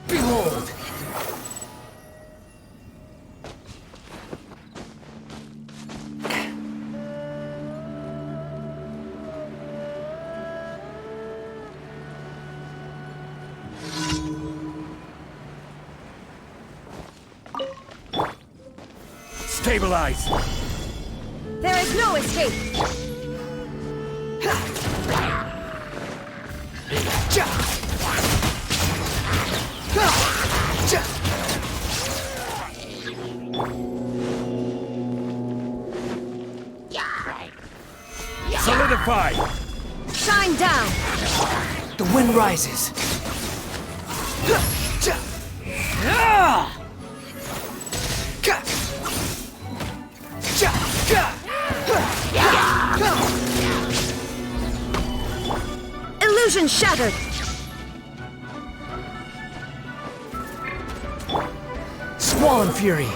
Behold! Stabilize! There is no escape! Solidify! Shine down! The wind rises. Illusion shattered! Squall and fury.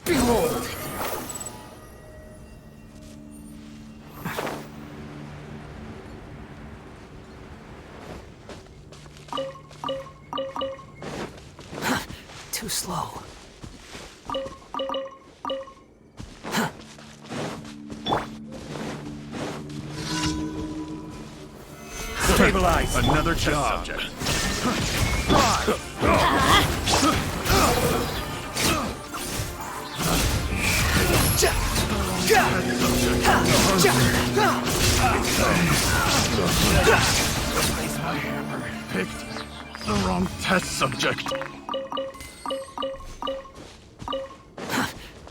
Behold! Too slow. Stabilize! Another job. My hammer picked the wrong test subject.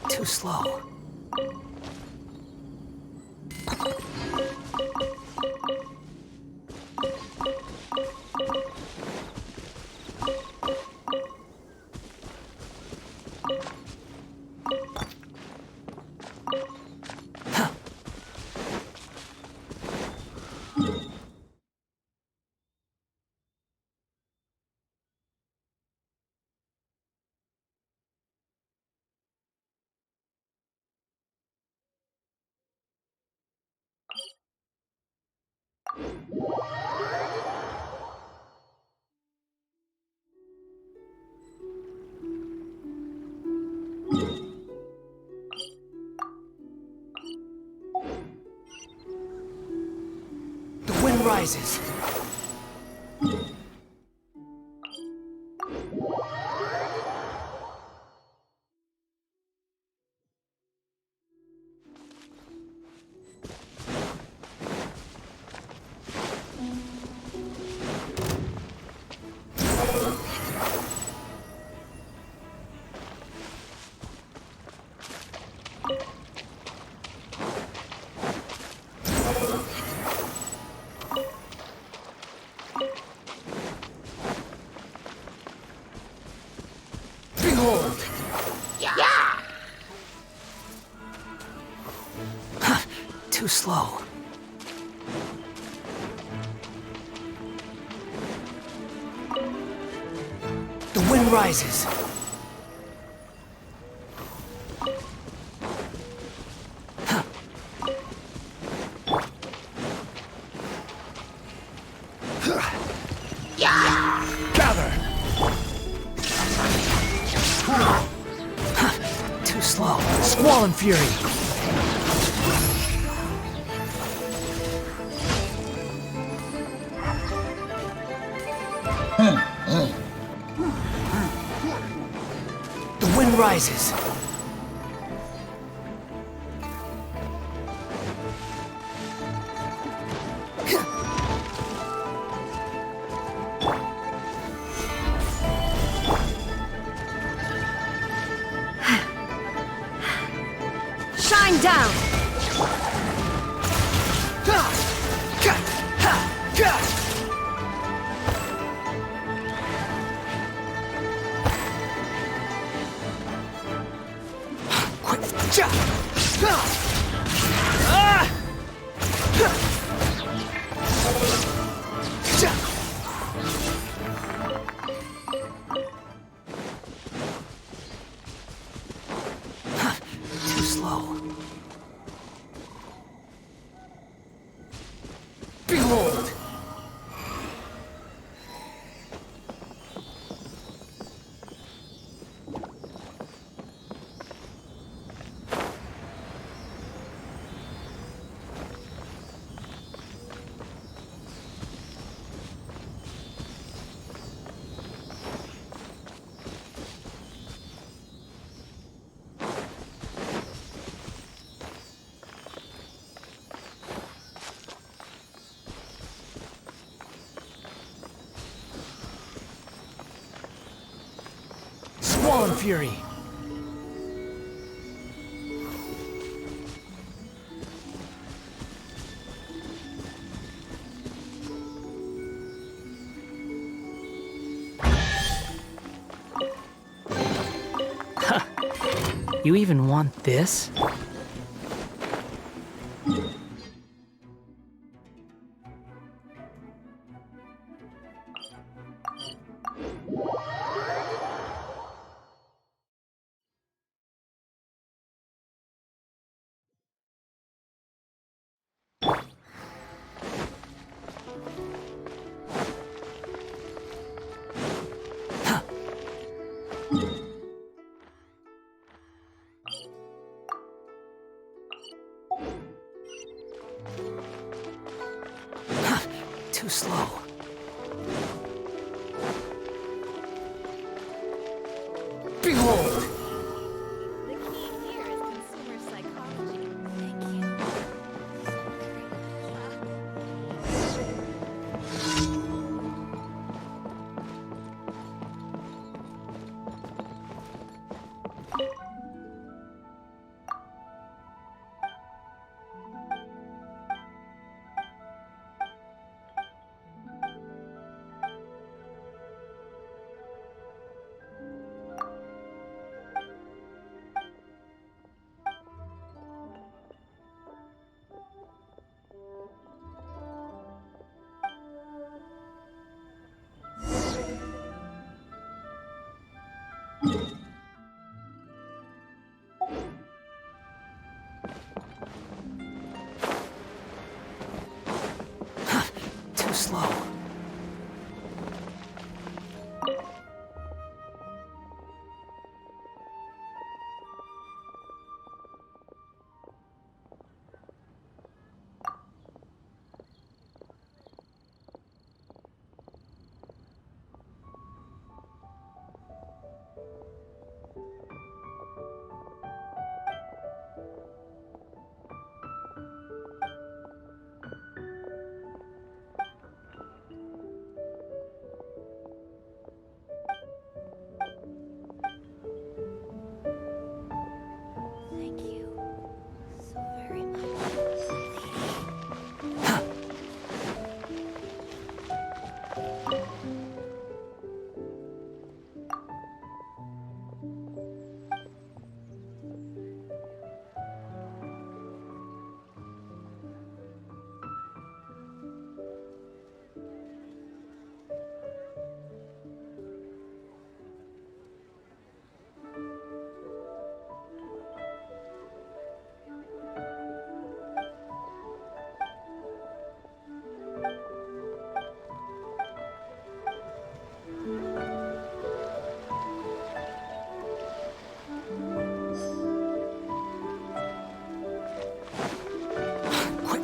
Too slow. The wind rises. Behold! Too slow. The wind rises. slow. Squall and fury. The wind rises. Shine down! Quick. Too slow. Behold! Squall and fury. You even want this? Too slow. Behold! The key here is consumer psychology. Thank you.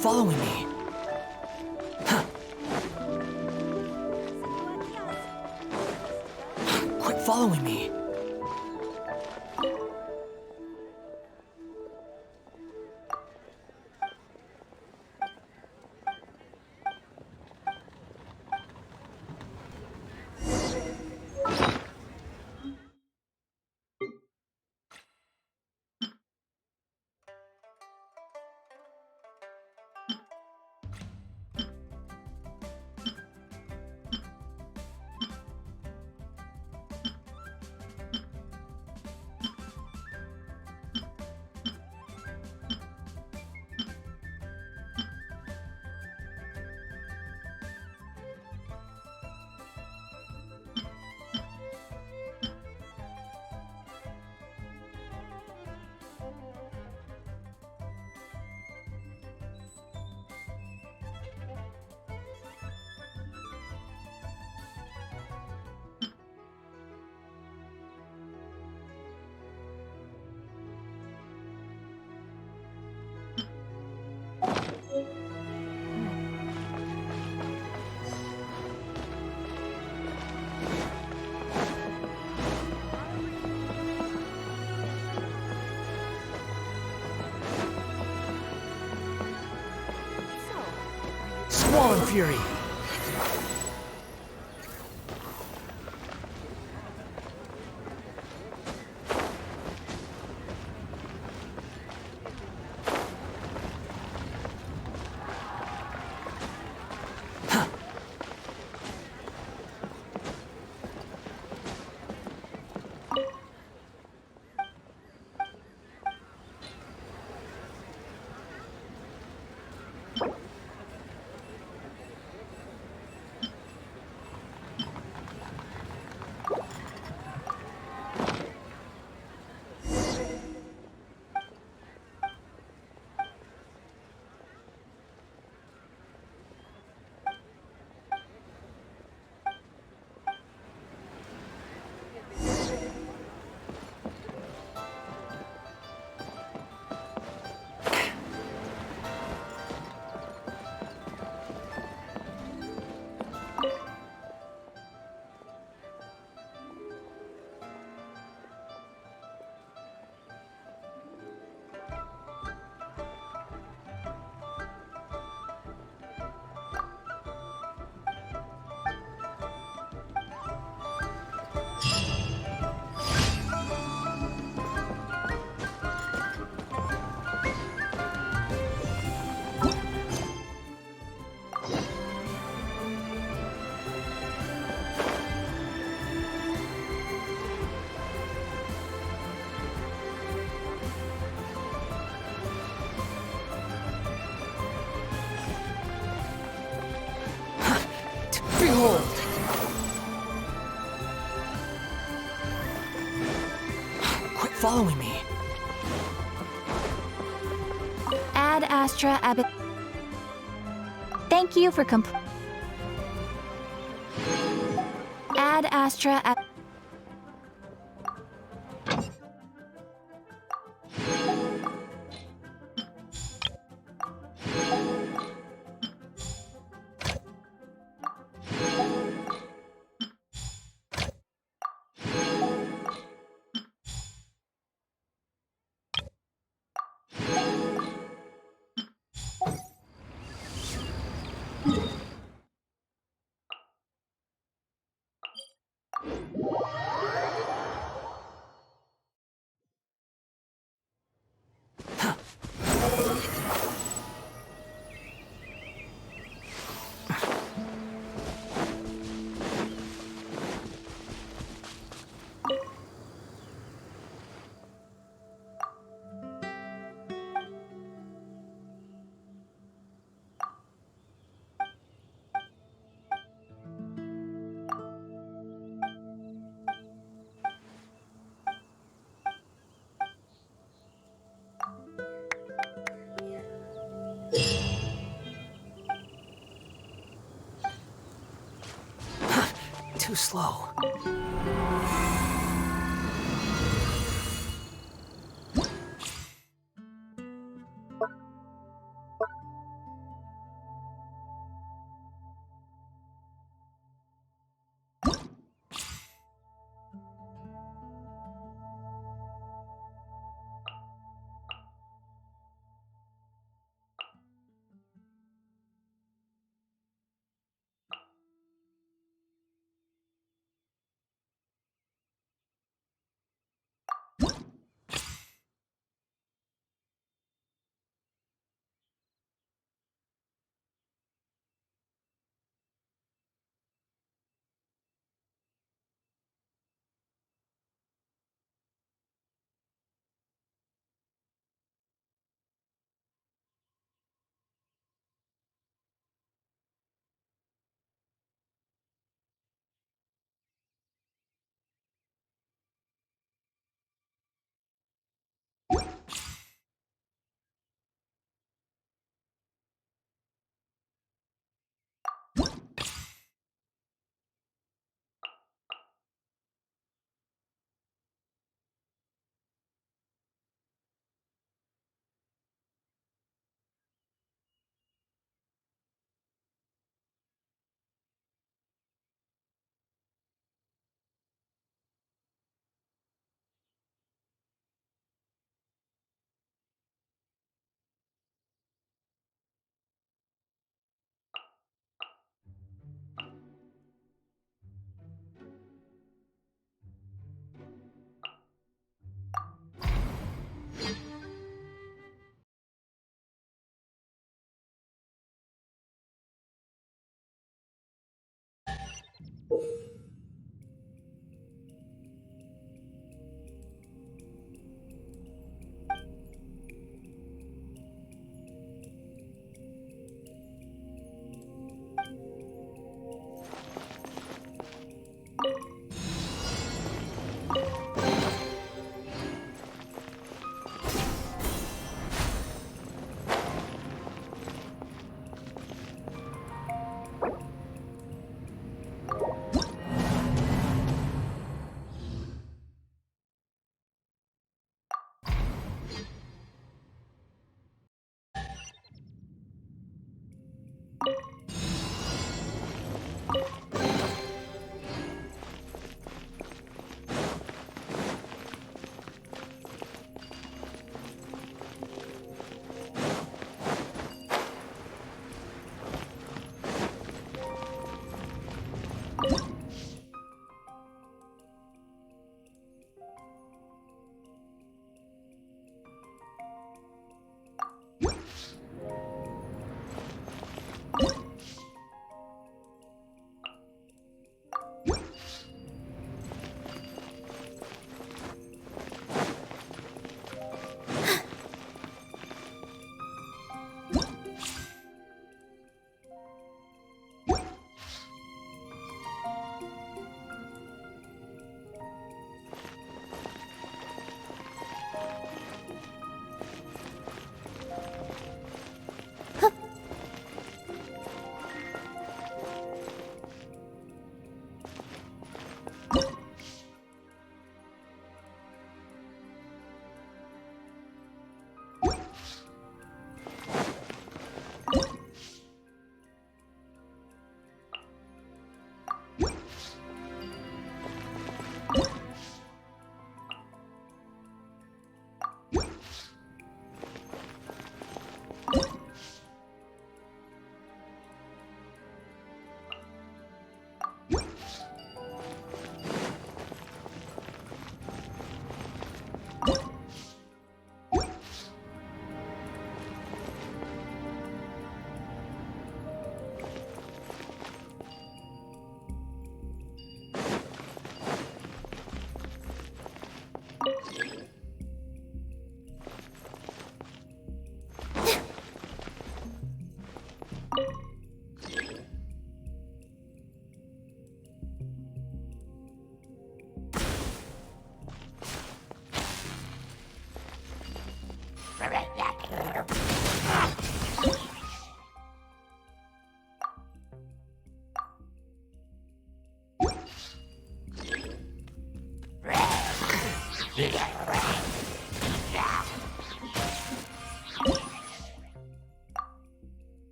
following me. Quit following me. Squall and Fury. Behold! Quit following me. Ad Astra Abbot. Thank you for Ad Astra Ab. Too slow.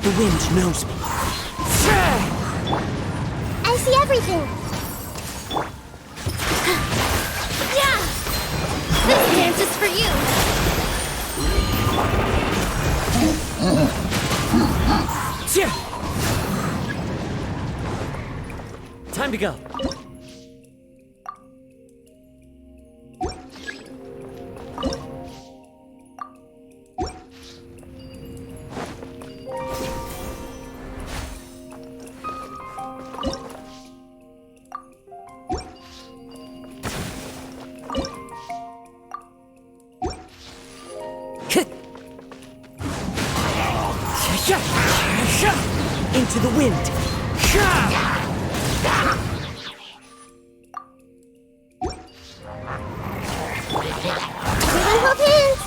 The wind knows me. I see everything. Yeah! This dance is for you. Time to go. Into the wind. Everyone hold hands.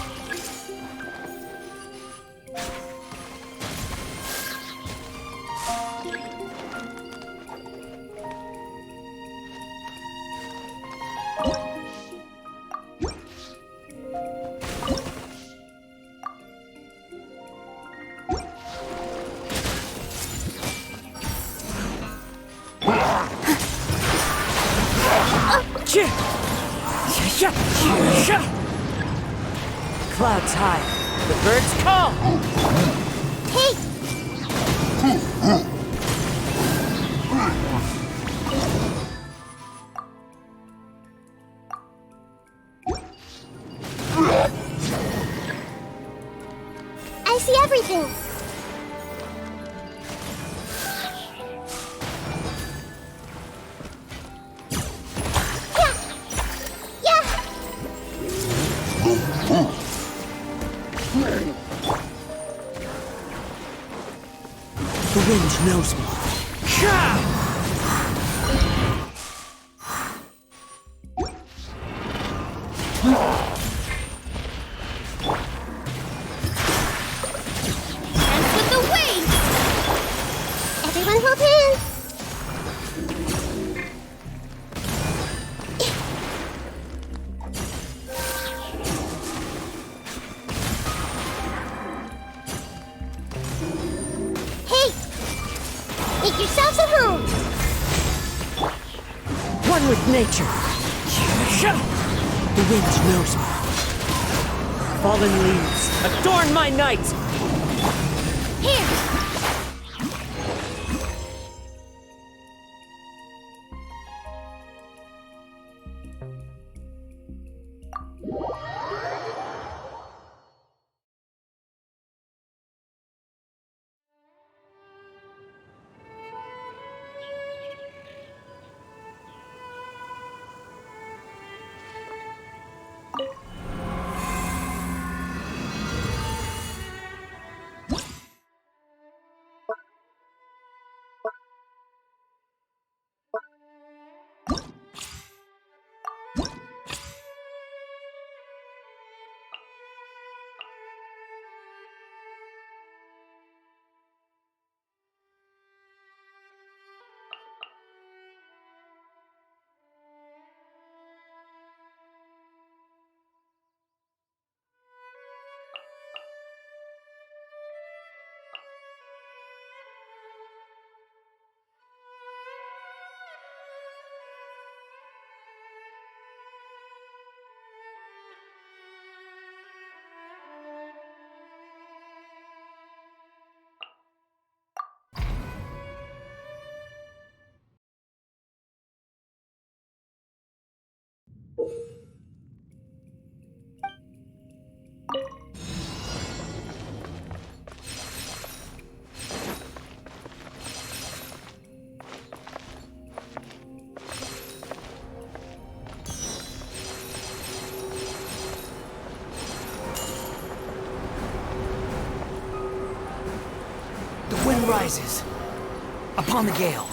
Clouds high. The birds call. Hey! I see everything. Yeah! The wind knows me. Dance with the waves! Everyone hold hands! Hey! Make yourselves at home! One with nature. The wind knows me. Fallen leaves, adorn my night! Here! The wind rises. Upon the gale.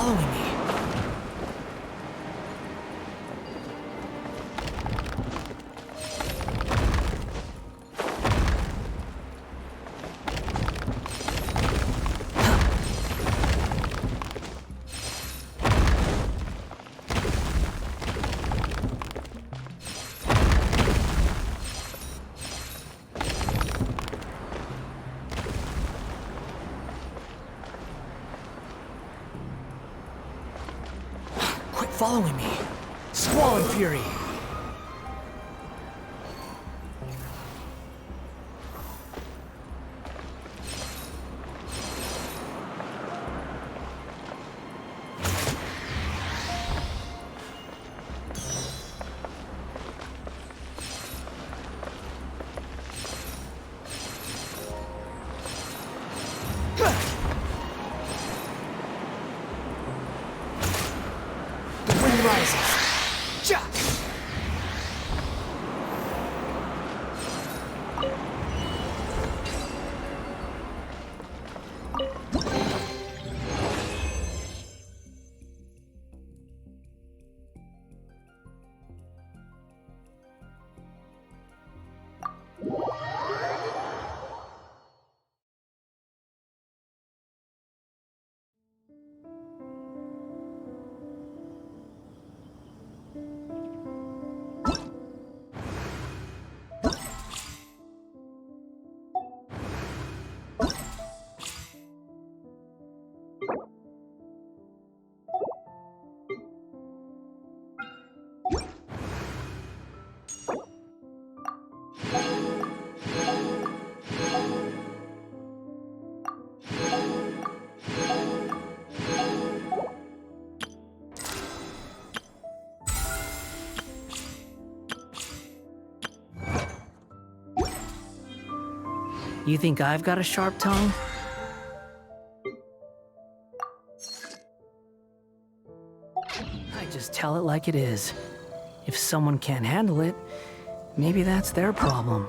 following me. Quit following me. Squall and Fury. The wind rises. Ja! You think I've got a sharp tongue? I just tell it like it is. If someone can't handle it, maybe that's their problem.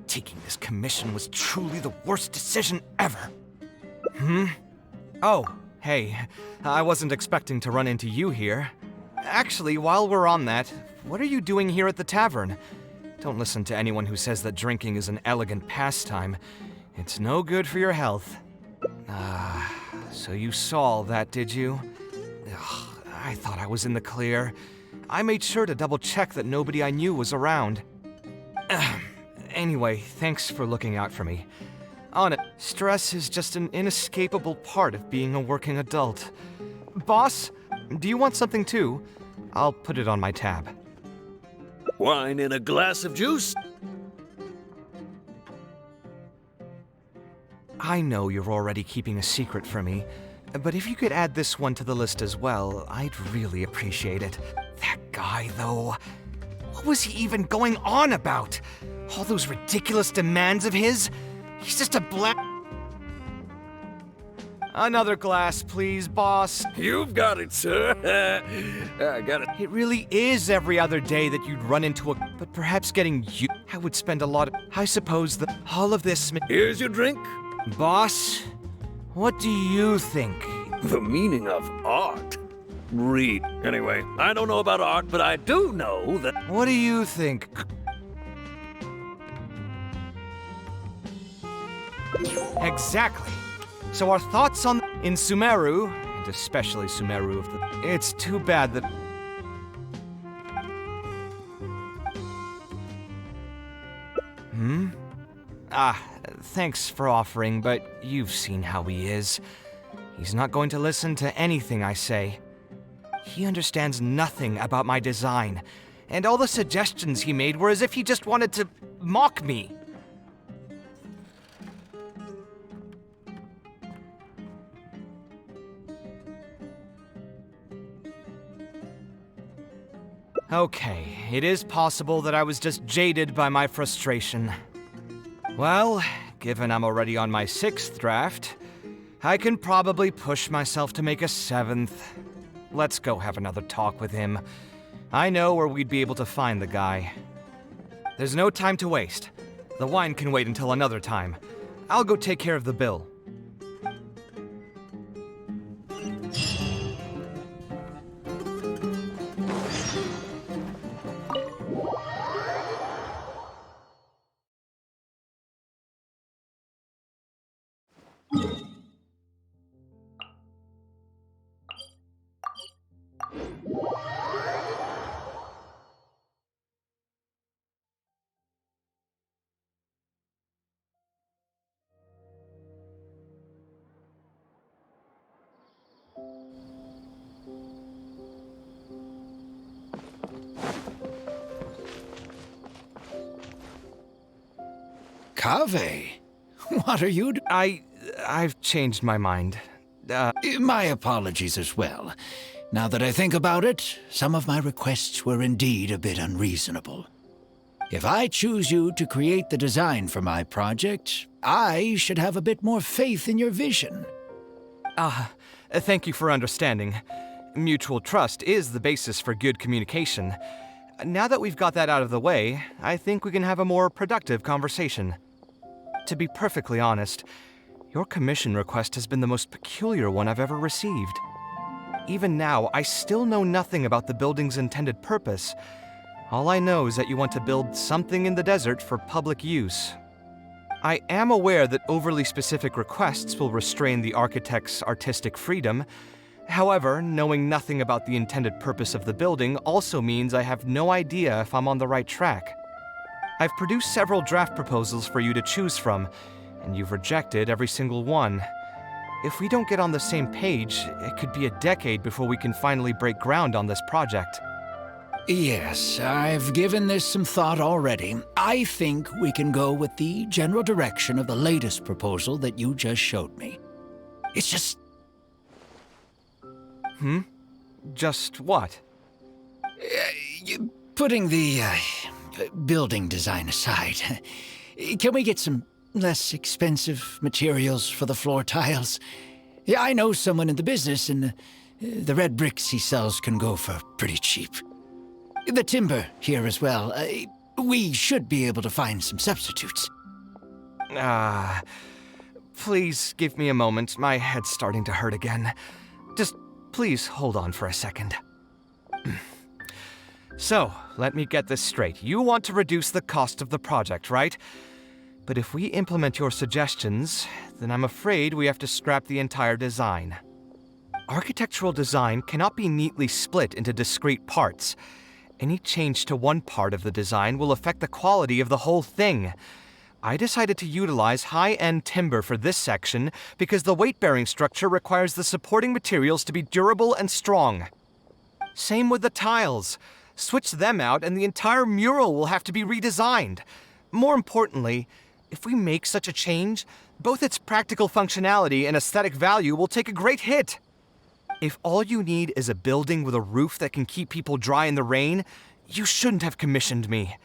Taking this commission was truly the worst decision ever. Oh, hey, I wasn't expecting to run into you here. Actually, while we're on that, what are you doing here at the tavern? Don't listen to anyone who says that drinking is an elegant pastime. It's no good for your health. So you saw all that, did you? Ugh, I thought I was in the clear. I made sure to double-check that nobody I knew was around. Anyway, thanks for looking out for me. On it, stress is just an inescapable part of being a working adult. Boss, do you want something too? I'll put it on my tab. Wine in a glass of juice? I know you're already keeping a secret from me, but if you could add this one to the list as well, I'd really appreciate it. That guy, though. What was he even going on about? All those ridiculous demands of his? He's just a black... Another glass, please, boss. You've got it, sir. I got it. It really is every other day that you'd run into a... But perhaps getting you... I would spend a lot of... I suppose that all of this... Here's your drink. Boss, what do you think? The meaning of art. Read. Anyway, I don't know about art, but I do know that... What do you think? Exactly. So our thoughts on... In Sumeru, and especially Sumeru of the... It's too bad that... Thanks for offering, but you've seen how he is. He's not going to listen to anything I say. He understands nothing about my design, and all the suggestions he made were as if he just wanted to mock me. Okay, it is possible that I was just jaded by my frustration. Well, given I'm already on my 6th draft, I can probably push myself to make a 7th. Let's go have another talk with him. I know where we'd be able to find the guy. There's no time to waste. The wine can wait until another time. I'll go take care of the bill. Kaveh, what are you I've changed my mind. My apologies as well. Now that I think about it, some of my requests were indeed a bit unreasonable. If I choose you to create the design for my project, I should have a bit more faith in your vision. Thank you for understanding. Mutual trust is the basis for good communication. Now that we've got that out of the way, I think we can have a more productive conversation. To be perfectly honest, your commission request has been the most peculiar one I've ever received. Even now, I still know nothing about the building's intended purpose. All I know is that you want to build something in the desert for public use. I am aware that overly specific requests will restrain the architect's artistic freedom. However, knowing nothing about the intended purpose of the building also means I have no idea if I'm on the right track. I've produced several draft proposals for you to choose from, and you've rejected every single one. If we don't get on the same page, it could be a decade before we can finally break ground on this project. Yes, I've given this some thought already. I think we can go with the general direction of the latest proposal that you just showed me. It's just... Just what? Putting the building design aside, can we get some less expensive materials for the floor tiles? Yeah, I know someone in the business, and the red bricks he sells can go for pretty cheap. The timber here as well. We should be able to find some substitutes. Please give me a moment. My head's starting to hurt again. Just please hold on for a second. So, let me get this straight. You want to reduce the cost of the project, right? But if we implement your suggestions, then I'm afraid we have to scrap the entire design. Architectural design cannot be neatly split into discrete parts. Any change to one part of the design will affect the quality of the whole thing. I decided to utilize high-end timber for this section because the weight-bearing structure requires the supporting materials to be durable and strong. Same with the tiles. Switch them out and the entire mural will have to be redesigned. More importantly, if we make such a change, both its practical functionality and aesthetic value will take a great hit. If all you need is a building with a roof that can keep people dry in the rain, you shouldn't have commissioned me.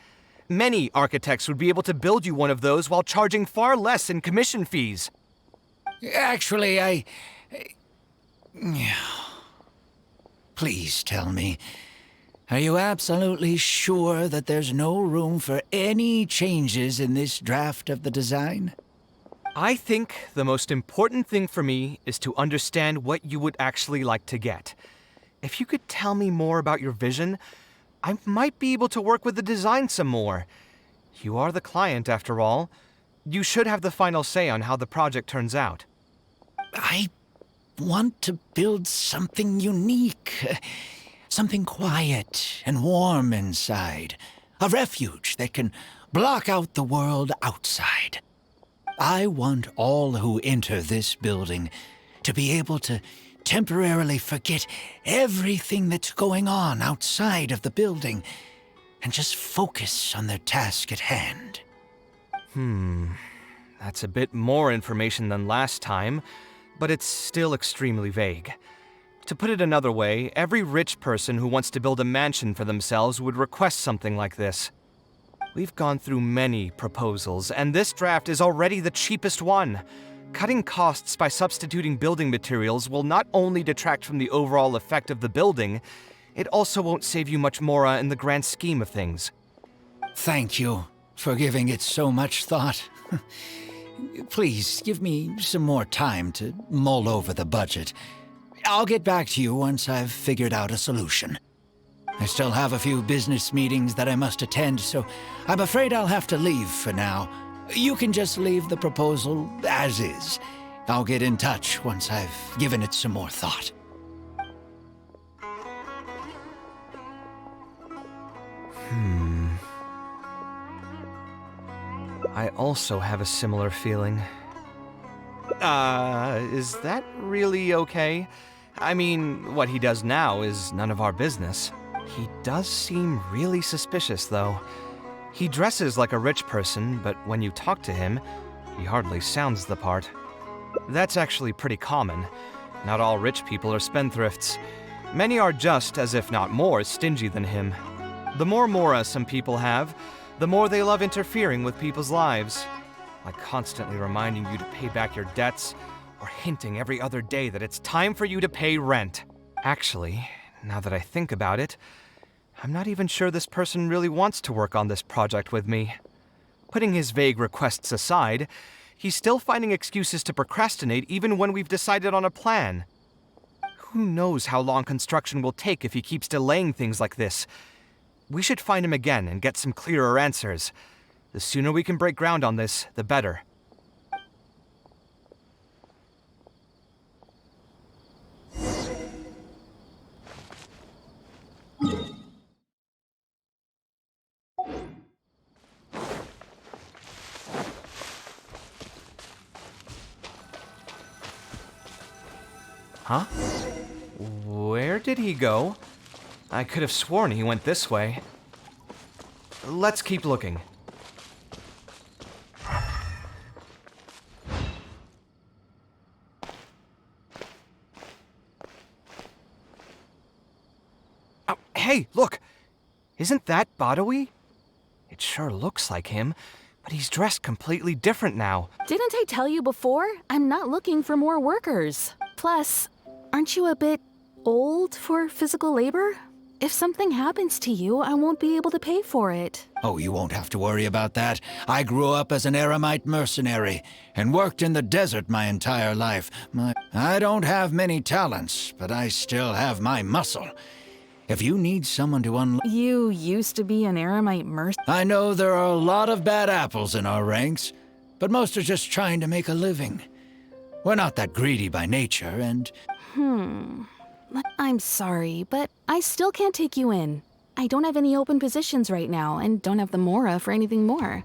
Many architects would be able to build you one of those while charging far less in commission fees. Actually, Please tell me, are you absolutely sure that there's no room for any changes in this draft of the design? I think the most important thing for me is to understand what you would actually like to get. If you could tell me more about your vision, I might be able to work with the design some more. You are the client, after all. You should have the final say on how the project turns out. I want to build something unique. Something quiet and warm inside. A refuge that can block out the world outside. I want all who enter this building to be able to temporarily forget everything that's going on outside of the building and just focus on their task at hand. That's a bit more information than last time, but it's still extremely vague. To put it another way, every rich person who wants to build a mansion for themselves would request something like this. We've gone through many proposals, and this draft is already the cheapest one. Cutting costs by substituting building materials will not only detract from the overall effect of the building, it also won't save you much more in the grand scheme of things. Thank you for giving it so much thought. Please give me some more time to mull over the budget. I'll get back to you once I've figured out a solution. I still have a few business meetings that I must attend, so I'm afraid I'll have to leave for now. You can just leave the proposal as is. I'll get in touch once I've given it some more thought. I also have a similar feeling. Is that really okay? I mean, what he does now is none of our business. He does seem really suspicious, though. He dresses like a rich person, but when you talk to him, he hardly sounds the part. That's actually pretty common. Not all rich people are spendthrifts. Many are just, as if not more, stingy than him. The more mora some people have, the more they love interfering with people's lives. Like constantly reminding you to pay back your debts, or hinting every other day that it's time for you to pay rent. Actually, now that I think about it, I'm not even sure this person really wants to work on this project with me. Putting his vague requests aside, he's still finding excuses to procrastinate even when we've decided on a plan. Who knows how long construction will take if he keeps delaying things like this? We should find him again and get some clearer answers. The sooner we can break ground on this, the better. Huh? Where did he go? I could have sworn he went this way. Let's keep looking. Oh, hey, look! Isn't that Badawi? It sure looks like him, but he's dressed completely different now. Didn't I tell you before? I'm not looking for more workers. Plus, aren't you a bit old for physical labor? If something happens to you, I won't be able to pay for it. Oh, you won't have to worry about that. I grew up as an Aramite mercenary and worked in the desert my entire life. I don't have many talents, but I still have my muscle. If you need someone to unlock... You used to be an Aramite mercenary. I know there are a lot of bad apples in our ranks, but most are just trying to make a living. We're not that greedy by nature, and... I'm sorry, but I still can't take you in. I don't have any open positions right now, and don't have the mora for anything more.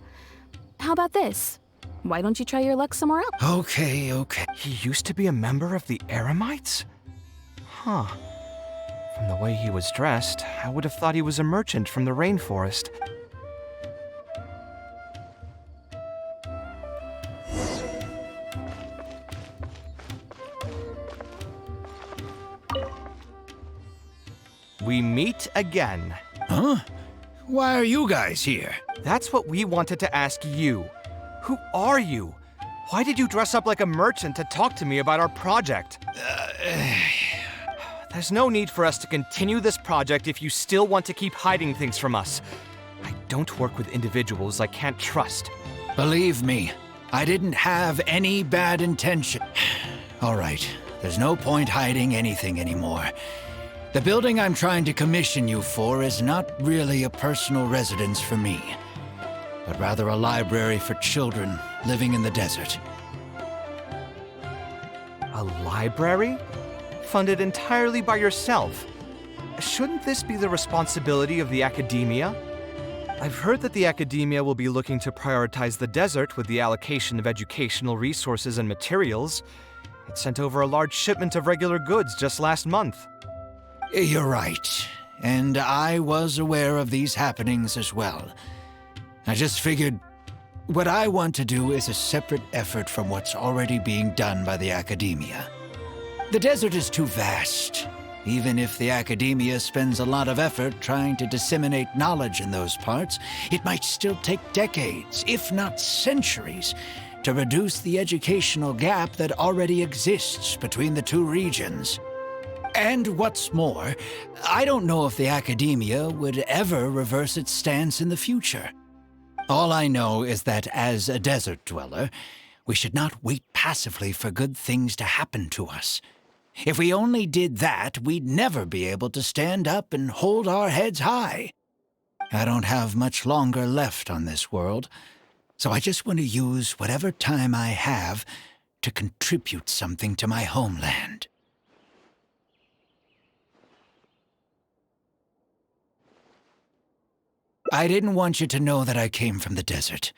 How about this? Why don't you try your luck somewhere else? Okay. He used to be a member of the Aramites? Huh. From the way he was dressed, I would have thought he was a merchant from the rainforest. We meet again. Huh? Why are you guys here? That's what we wanted to ask you. Who are you? Why did you dress up like a merchant to talk to me about our project? There's no need for us to continue this project if you still want to keep hiding things from us. I don't work with individuals I can't trust. Believe me, I didn't have any bad intention. All right, there's no point hiding anything anymore. The building I'm trying to commission you for is not really a personal residence for me, but rather a library for children living in the desert. A A library? Funded entirely by yourself? Shouldn't this be the responsibility of the academia? I've heard that the academia will be looking to prioritize the desert with the allocation of educational resources and materials. It sent over a large shipment of regular goods just last month. You're right. And I was aware of these happenings as well. I just figured what I want to do is a separate effort from what's already being done by the academia. The desert is too vast. Even if the academia spends a lot of effort trying to disseminate knowledge in those parts, it might still take decades, if not centuries, to reduce the educational gap that already exists between the two regions. And what's more, I don't know if the academia would ever reverse its stance in the future. All I know is that as a desert dweller, we should not wait passively for good things to happen to us. If we only did that, we'd never be able to stand up and hold our heads high. I don't have much longer left on this world, so I just want to use whatever time I have to contribute something to my homeland. I didn't want you to know that I came from the desert.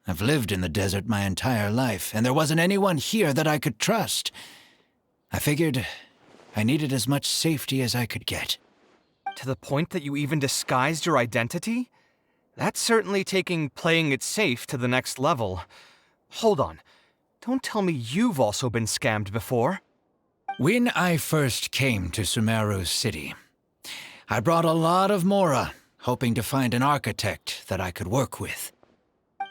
I've lived in the desert my entire life, and there wasn't anyone here that I could trust. I figured I needed as much safety as I could get. To the point that you even disguised your identity? That's certainly taking playing it safe to the next level. Hold on. Don't tell me you've also been scammed before. When I first came to Sumeru City, I brought a lot of Mora, hoping to find an architect that I could work with.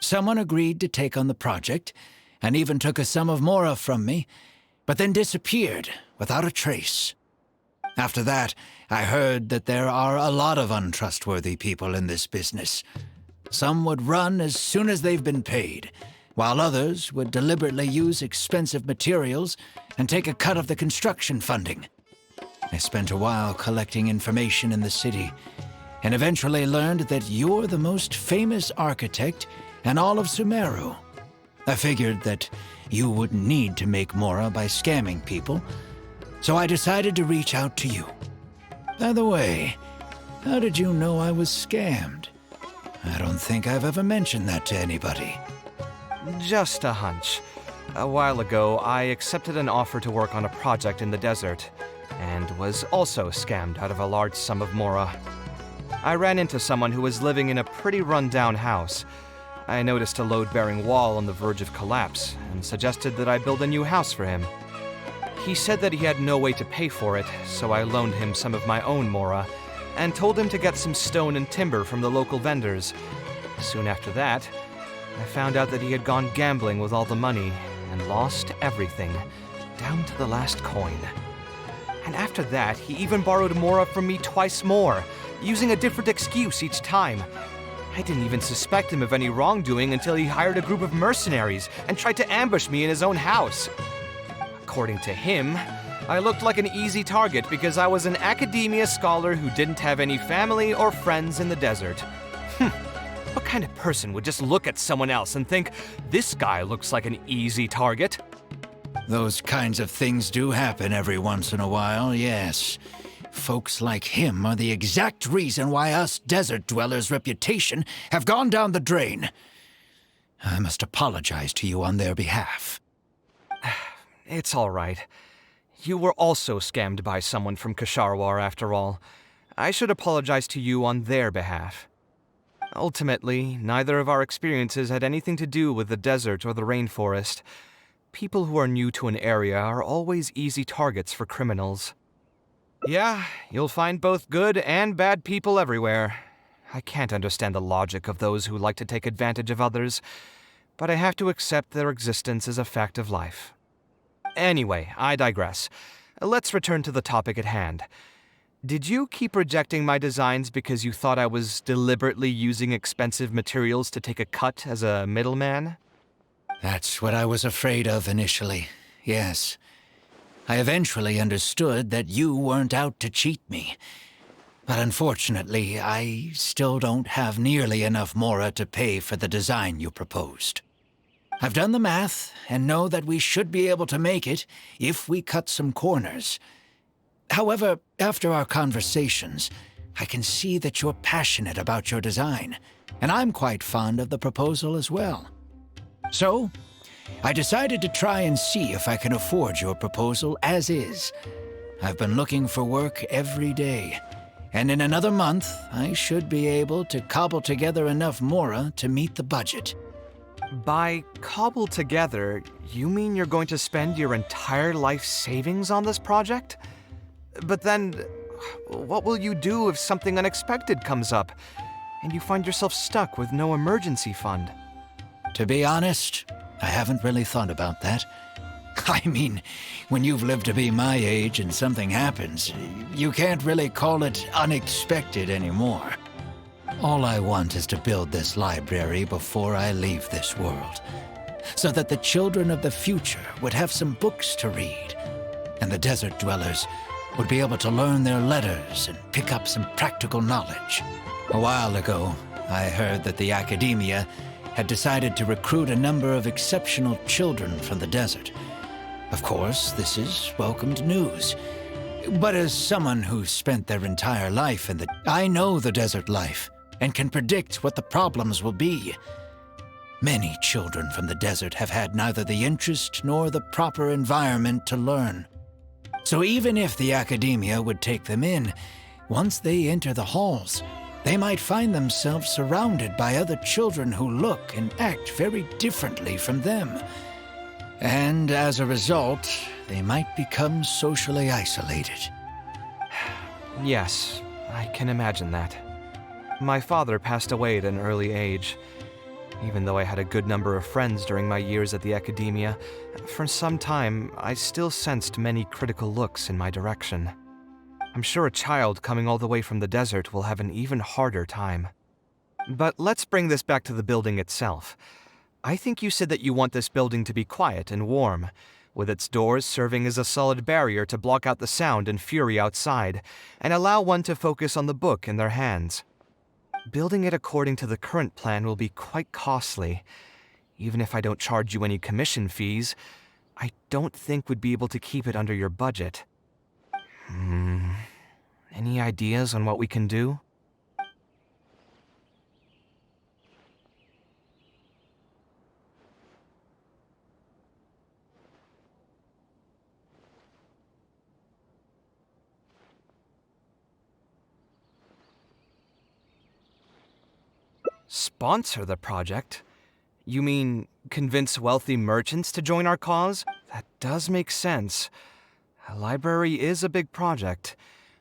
Someone agreed to take on the project, and even took a sum of Mora from me, but then disappeared without a trace. After that, I heard that there are a lot of untrustworthy people in this business. Some would run as soon as they've been paid, while others would deliberately use expensive materials and take a cut of the construction funding. I spent a while collecting information in the city, and eventually learned that you're the most famous architect in all of Sumeru. I figured that you wouldn't need to make Mora by scamming people, so I decided to reach out to you. By the way, how did you know I was scammed? I don't think I've ever mentioned that to anybody. Just a hunch. A while ago, I accepted an offer to work on a project in the desert, and was also scammed out of a large sum of Mora. I ran into someone who was living in a pretty run-down house. I noticed a load-bearing wall on the verge of collapse, and suggested that I build a new house for him. He said that he had no way to pay for it, so I loaned him some of my own Mora, and told him to get some stone and timber from the local vendors. Soon after that, I found out that he had gone gambling with all the money, and lost everything, down to the last coin. And after that, he even borrowed Mora from me twice more, using a different excuse each time. I didn't even suspect him of any wrongdoing until he hired a group of mercenaries and tried to ambush me in his own house. According to him, I looked like an easy target because I was an academia scholar who didn't have any family or friends in the desert. What kind of person would just look at someone else and think, this guy looks like an easy target? Those kinds of things do happen every once in a while, yes. Folks like him are the exact reason why us desert dwellers' reputation have gone down the drain. I must apologize to you on their behalf. It's all right. You were also scammed by someone from Kasharwar, after all. I should apologize to you on their behalf. Ultimately, neither of our experiences had anything to do with the desert or the rainforest. People who are new to an area are always easy targets for criminals. Yeah, you'll find both good and bad people everywhere. I can't understand the logic of those who like to take advantage of others, but I have to accept their existence as a fact of life. Anyway, I digress. Let's return to the topic at hand. Did you keep rejecting my designs because you thought I was deliberately using expensive materials to take a cut as a middleman? That's what I was afraid of initially, yes. I eventually understood that you weren't out to cheat me. But unfortunately, I still don't have nearly enough Mora to pay for the design you proposed. I've done the math and know that we should be able to make it if we cut some corners. However, after our conversations, I can see that you're passionate about your design, and I'm quite fond of the proposal as well. So, I decided to try and see if I can afford your proposal as is. I've been looking for work every day, and in another month, I should be able to cobble together enough mora to meet the budget. By cobble together, you mean you're going to spend your entire life savings on this project? But then, what will you do if something unexpected comes up, and you find yourself stuck with no emergency fund? To be honest, I haven't really thought about that. I mean, when you've lived to be my age and something happens, you can't really call it unexpected anymore. All I want is to build this library before I leave this world, so that the children of the future would have some books to read, and the desert dwellers would be able to learn their letters and pick up some practical knowledge. A while ago, I heard that the academia had decided to recruit a number of exceptional children from the desert. Of course, this is welcomed news. But as someone who's spent their entire life in I know the desert life and can predict what the problems will be. Many children from the desert have had neither the interest nor the proper environment to learn. So even if the academia would take them in, once they enter the halls, they might find themselves surrounded by other children who look and act very differently from them. And as a result, they might become socially isolated. Yes, I can imagine that. My father passed away at an early age. Even though I had a good number of friends during my years at the academia, for some time I still sensed many critical looks in my direction. I'm sure a child coming all the way from the desert will have an even harder time. But let's bring this back to the building itself. I think you said that you want this building to be quiet and warm, with its doors serving as a solid barrier to block out the sound and fury outside, and allow one to focus on the book in their hands. Building it according to the current plan will be quite costly. Even if I don't charge you any commission fees, I don't think we'd be able to keep it under your budget. Any ideas on what we can do? Sponsor the project? You mean convince wealthy merchants to join our cause? That does make sense. A library is a big project,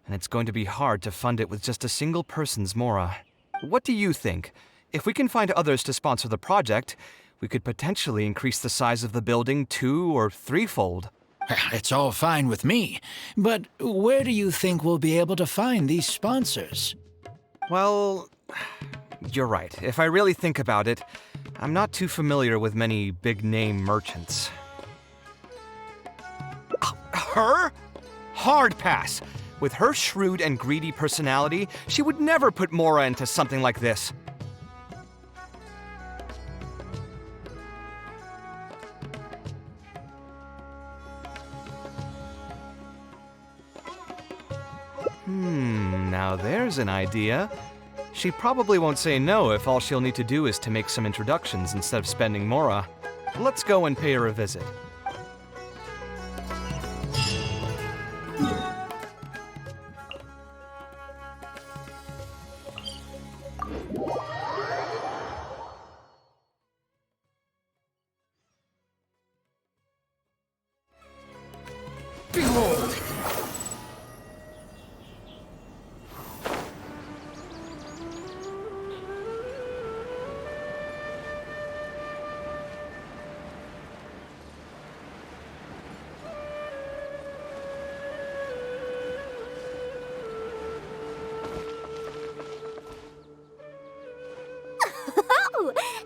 and it's going to be hard to fund it with just a single person's mora. What do you think? If we can find others to sponsor the project, we could potentially increase the size of the building 2- or 3-fold. It's all fine with me, but where do you think we'll be able to find these sponsors? Well, you're right. If I really think about it, I'm not too familiar with many big-name merchants. Her? Hard pass. With her shrewd and greedy personality, she would never put Mora into something like this. Now there's an idea. She probably won't say no if all she'll need to do is to make some introductions instead of spending Mora. Let's go and pay her a visit. Behold!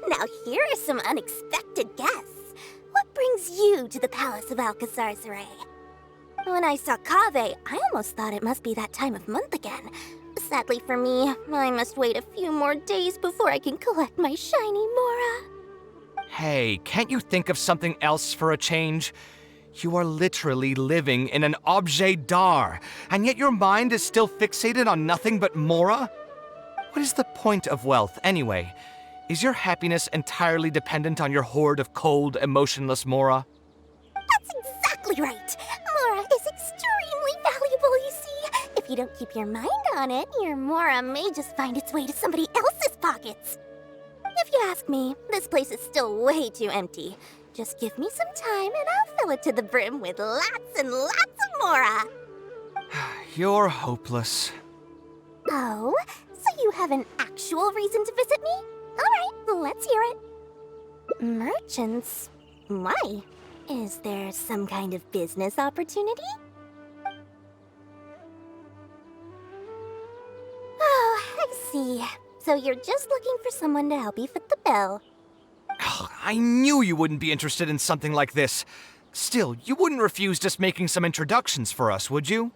Now here are some unexpected guests. What brings you to the Palace of Alcazar Zaray? When I saw Kaveh, I almost thought it must be that time of month again. Sadly for me, I must wait a few more days before I can collect my shiny Mora. Hey, can't you think of something else for a change? You are literally living in an objet d'art, and yet your mind is still fixated on nothing but Mora? What is the point of wealth, anyway? Is your happiness entirely dependent on your hoard of cold, emotionless Mora? That's exactly right. Mora is extremely valuable, you see. If you don't keep your mind on it, your Mora may just find its way to somebody else's pockets. If you ask me, this place is still way too empty. Just give me some time and I'll fill it to the brim with lots and lots of Mora. You're hopeless. Oh, so you have an actual reason to visit me? All right, let's hear it. Merchants? Why? Is there some kind of business opportunity? Oh, I see. So you're just looking for someone to help you fit the bill. I knew you wouldn't be interested in something like this. Still, you wouldn't refuse just making some introductions for us, would you?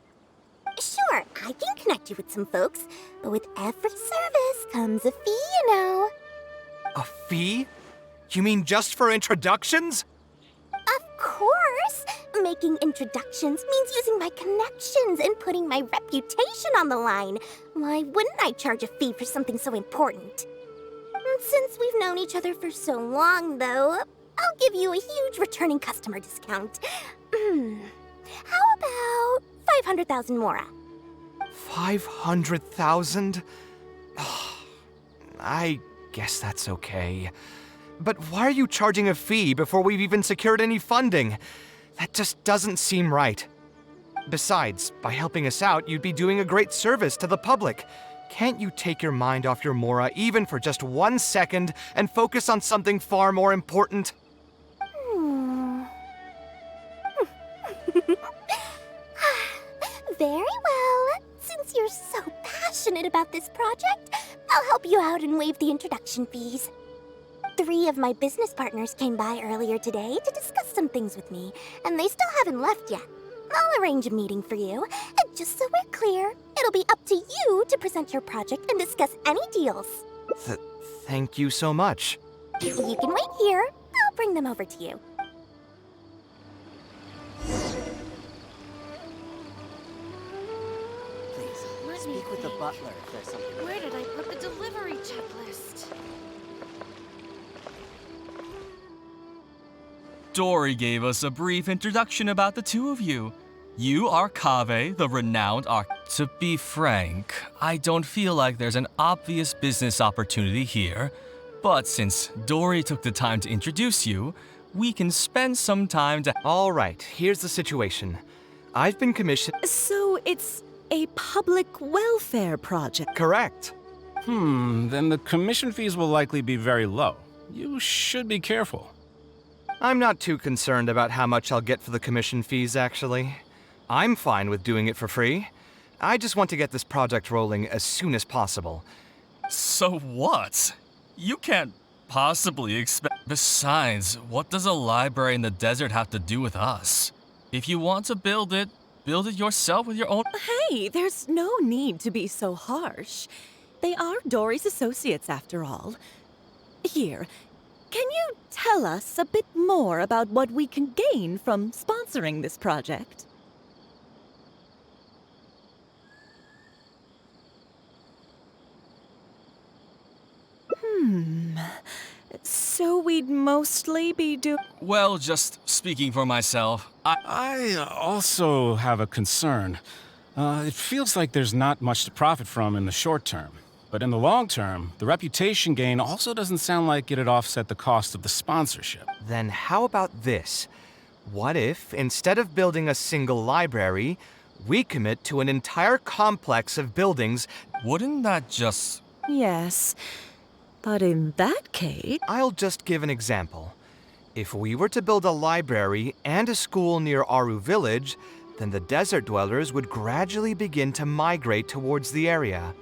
Sure, I can connect you with some folks, but with every service comes a fee, you know. A fee? You mean just for introductions? Of course! Making introductions means using my connections and putting my reputation on the line. Why wouldn't I charge a fee for something so important? Since we've known each other for so long, though, I'll give you a huge returning customer discount. How about 500,000 Mora? 500,000? I guess that's okay. But why are you charging a fee before we've even secured any funding? That just doesn't seem right. Besides, by helping us out, you'd be doing a great service to the public. Can't you take your mind off your Mora even for just 1 second and focus on something far more important? Very well. Since you're so passionate about this project, I'll help you out and waive the introduction fees. 3 of my business partners came by earlier today to discuss some things with me, and they still haven't left yet. I'll arrange a meeting for you, and just so we're clear, it'll be up to you to present your project and discuss any deals. Thank you so much. You can wait here. I'll bring them over to you. Please, speak with the butler if there's something. Where did I put the delivery checklist? Dory gave us a brief introduction about the two of you. You are Kaveh, the renowned To be frank, I don't feel like there's an obvious business opportunity here. But since Dory took the time to introduce you, we can spend some time to... All right, here's the situation. I've been commissioned... So it's a public welfare project? Correct. Then the commission fees will likely be very low. You should be careful. I'm not too concerned about how much I'll get for the commission fees, actually. I'm fine with doing it for free. I just want to get this project rolling as soon as possible. So what? You can't possibly expect... Besides, what does a library in the desert have to do with us? If you want to build it yourself with your own... Hey, there's no need to be so harsh. They are Dory's associates, after all. Here, can you tell us a bit more about what we can gain from sponsoring this project? So we'd mostly be Well, just speaking for myself, I also have a concern. It feels like there's not much to profit from in the short term. But in the long term, the reputation gain also doesn't sound like it'd offset the cost of the sponsorship. Then how about this? What if, instead of building a single library, we commit to an entire complex of buildings? Wouldn't that just... Yes, but in that case... I'll just give an example. If we were to build a library and a school near Aru Village, then the desert dwellers would gradually begin to migrate towards the area.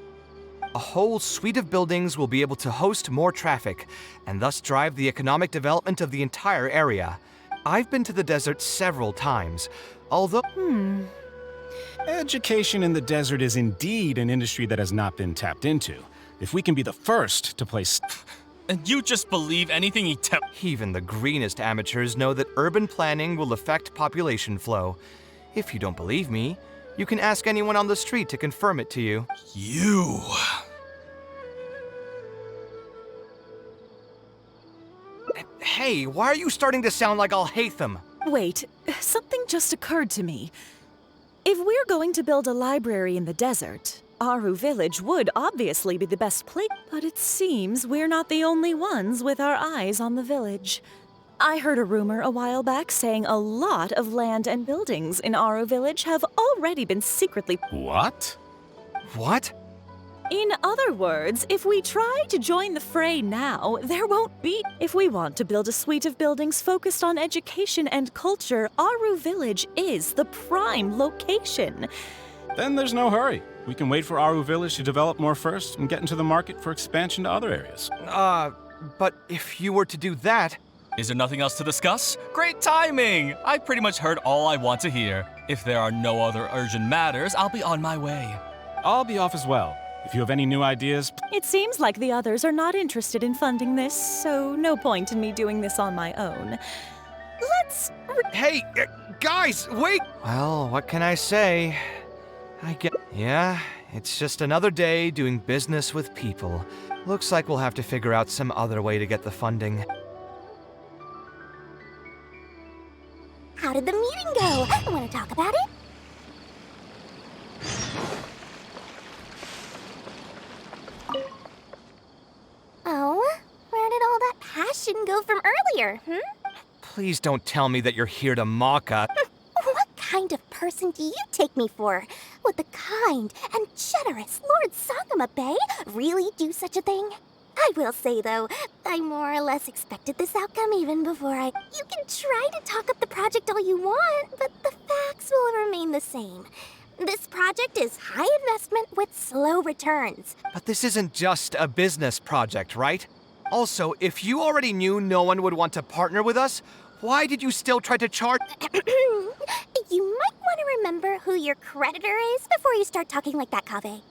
A whole suite of buildings will be able to host more traffic, and thus drive the economic development of the entire area. I've been to the desert several times, although... Education in the desert is indeed an industry that has not been tapped into. If we can be the first to place... And you just believe anything he tells. Even the greenest amateurs know that urban planning will affect population flow. If you don't believe me, you can ask anyone on the street to confirm it to you. You. Hey, why are you starting to sound like I'll hate them? Wait, something just occurred to me. If we're going to build a library in the desert, Aru Village would obviously be the best place. But it seems we're not the only ones with our eyes on the village. I heard a rumor a while back saying a lot of land and buildings in Aru Village have already been secretly. What? What? In other words, if we try to join the fray now, there won't be. If we want to build a suite of buildings focused on education and culture, Aru Village is the prime location. Then there's no hurry. We can wait for Aru Village to develop more first and get into the market for expansion to other areas. But if you were to do that... Is there nothing else to discuss? Great timing! I pretty much heard all I want to hear. If there are no other urgent matters, I'll be on my way. I'll be off as well. If you have any new ideas... It seems like the others are not interested in funding this, so no point in me doing this on my own. Let's... Hey, guys, wait! Well, what can I say? Yeah, it's just another day doing business with people. Looks like we'll have to figure out some other way to get the funding. How did the meeting go? Want to talk about it? Oh, where did all that passion go from earlier, Please don't tell me that you're here to mock us. What kind of person do you take me for? Would the kind and generous Lord Sangama Bay really do such a thing? I will say, though, I more or less expected this outcome even before I... You can try to talk up the project all you want, but the facts will remain the same. This project is high investment with slow returns. But this isn't just a business project, right? Also, if you already knew no one would want to partner with us, why did you still try to charge... You might want to remember who your creditor is before you start talking like that, Kaveh.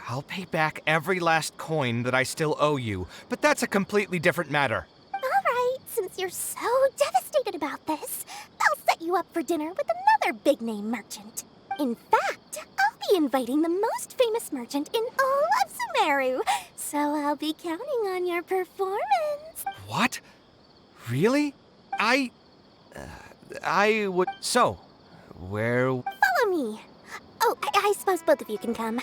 I'll pay back every last coin that I still owe you, but that's a completely different matter. All right, since you're so devastated about this, I'll set you up for dinner with another big-name merchant. In fact, I'll be inviting the most famous merchant in all of Sumeru, so I'll be counting on your performance. What? Really? I would... So, where... Follow me. Oh, I suppose both of you can come.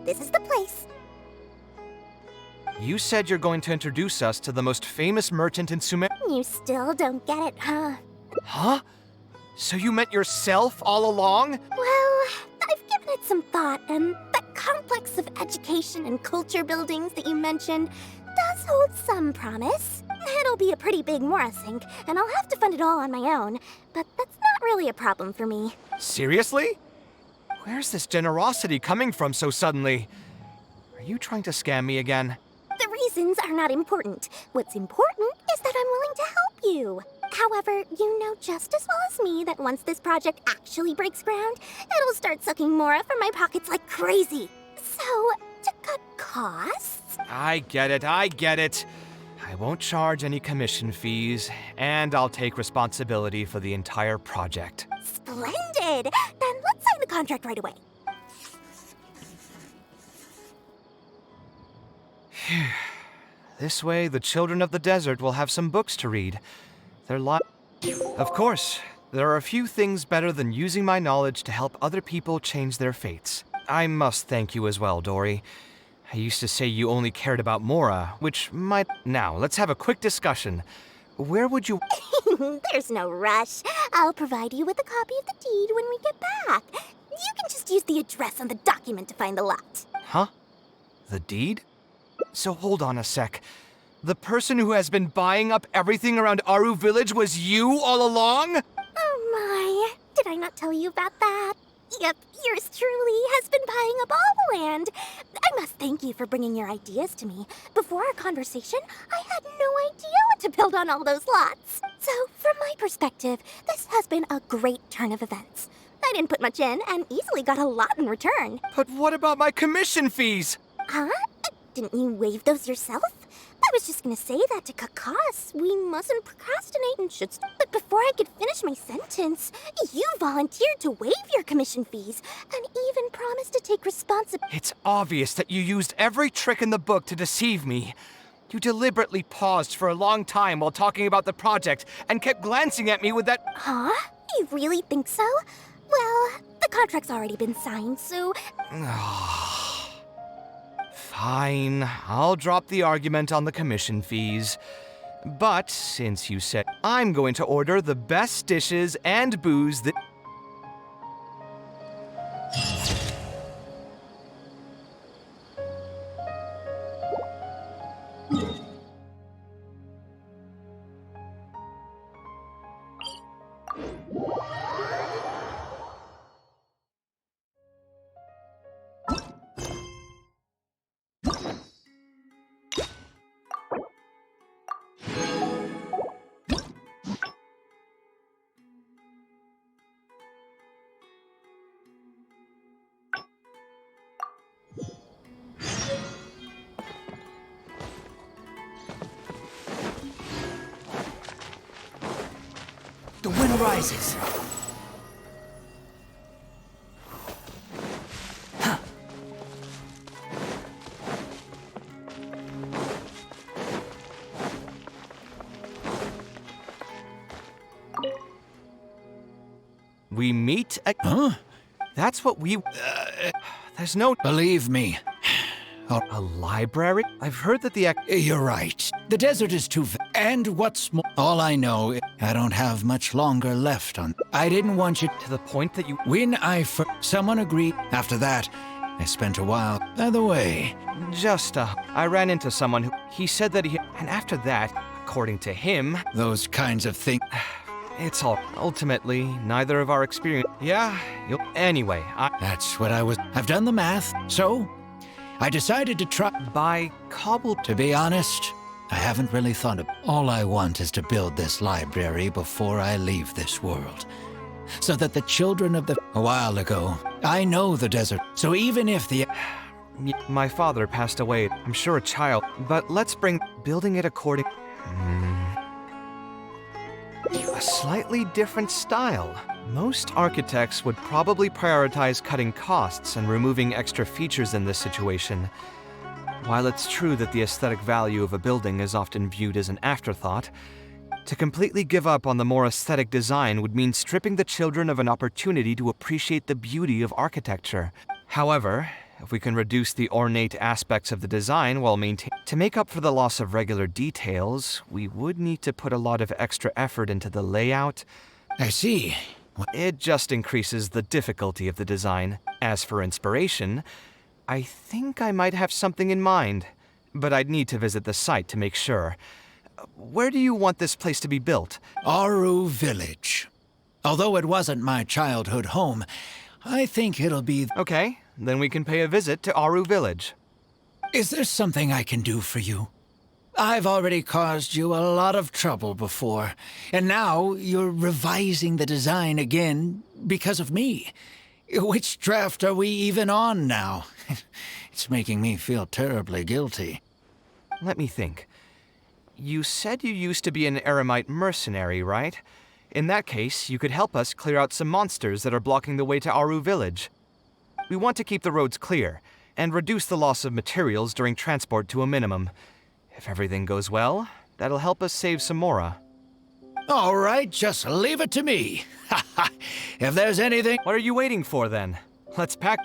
This is the place. You said you're going to introduce us to the most famous merchant in Sumeru. You still don't get it, huh? Huh? So you meant yourself all along? Well, I've given it some thought, and that complex of education and culture buildings that you mentioned does hold some promise. It'll be a pretty big Mora sink, and I'll have to fund it all on my own, but that's not really a problem for me. Seriously? Where's this generosity coming from so suddenly? Are you trying to scam me again? The reasons are not important. What's important is that I'm willing to help you. However, you know just as well as me that once this project actually breaks ground, it'll start sucking Mora from my pockets like crazy. So, to cut costs... I get it. I won't charge any commission fees, and I'll take responsibility for the entire project. Splendid! Then let's sign the contract right away. This way, the children of the desert will have some books to read. Of course, there are a few things better than using my knowledge to help other people change their fates. I must thank you as well, Dory. I used to say you only cared about Mora, which might... Now, let's have a quick discussion. Where would you... There's no rush. I'll provide you with a copy of the deed when we get back. You can just use the address on the document to find the lot. Huh? The deed? So hold on a sec. The person who has been buying up everything around Aru Village was you all along? Oh my, did I not tell you about that? Yep, yours truly has been buying up all the land. I must thank you for bringing your ideas to me. Before our conversation, I had no idea what to build on all those lots. So, from my perspective, this has been a great turn of events. I didn't put much in and easily got a lot in return. But what about my commission fees? Huh? Didn't you waive those yourself? I was just gonna say that to Kakas. We mustn't procrastinate and should. But before I could finish my sentence, you volunteered to waive your commission fees and even promised to take responsibility. It's obvious that you used every trick in the book to deceive me. You deliberately paused for a long time while talking about the project and kept glancing at me with that. Huh? You really think so? Well, the contract's already been signed, so. Fine, I'll drop the argument on the commission fees. But since you said, I'm going to order the best dishes and booze that. The wind rises. We meet at. Huh? That's what we. There's no. Believe me. A library? I've heard that the. You're right. The desert is too. And what's more, all I know, I don't have much longer left on. I didn't want you To the point that you. When someone agreed. After that, I spent a while. By the way, I ran into someone who. He said that he. And after that, according to him, those kinds of things. it's all. Ultimately, neither of our experience. Yeah, anyway, That's what I was. I've done the math, so I decided to try. By cobble. To be honest, I haven't really thought of. All I want is to build this library before I leave this world. So that the children of the. A while ago, I know the desert. So even if the. My father passed away, I'm sure a child. But let's bring. Building it according. A slightly different style. Most architects would probably prioritize cutting costs and removing extra features in this situation. While it's true that the aesthetic value of a building is often viewed as an afterthought, to completely give up on the more aesthetic design would mean stripping the children of an opportunity to appreciate the beauty of architecture. However, if we can reduce the ornate aspects of the design while to make up for the loss of regular details, we would need to put a lot of extra effort into the layout. I see. It just increases the difficulty of the design. As for inspiration, I think I might have something in mind, but I'd need to visit the site to make sure. Where do you want this place to be built? Aru Village. Although it wasn't my childhood home, I think it'll be. Okay, then we can pay a visit to Aru Village. Is there something I can do for you? I've already caused you a lot of trouble before, and now you're revising the design again because of me. Which draft are we even on now? It's making me feel terribly guilty. Let me think. You said you used to be an Eremite mercenary, right? In that case, you could help us clear out some monsters that are blocking the way to Aru Village. We want to keep the roads clear, and reduce the loss of materials during transport to a minimum. If everything goes well, that'll help us save some Mora. All right, just leave it to me. If there's anything... What are you waiting for, then? Let's pack...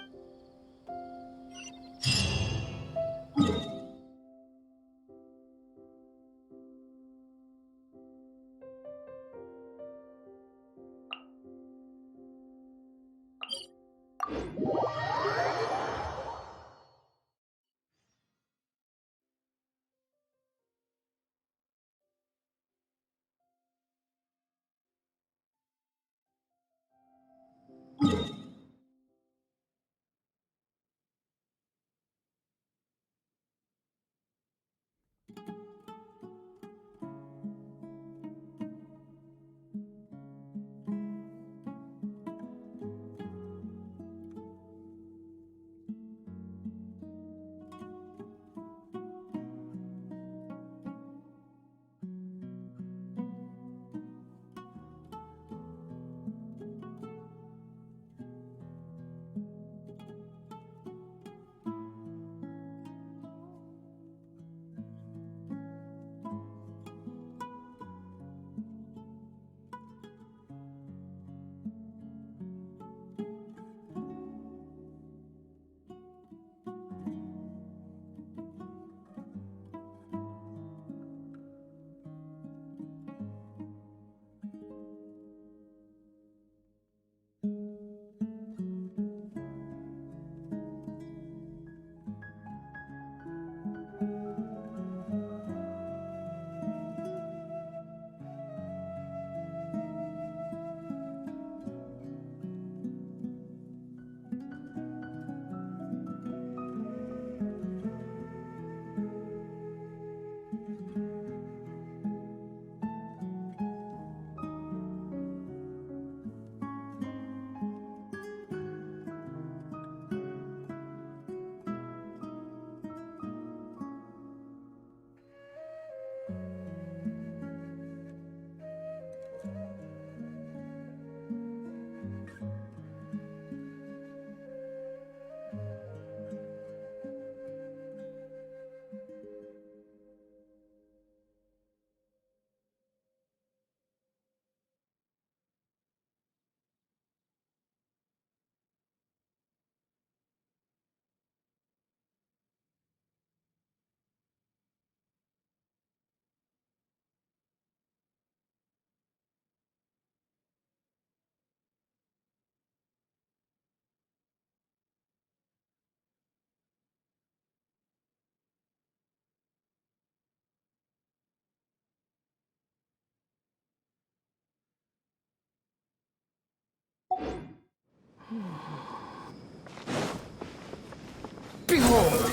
Behold!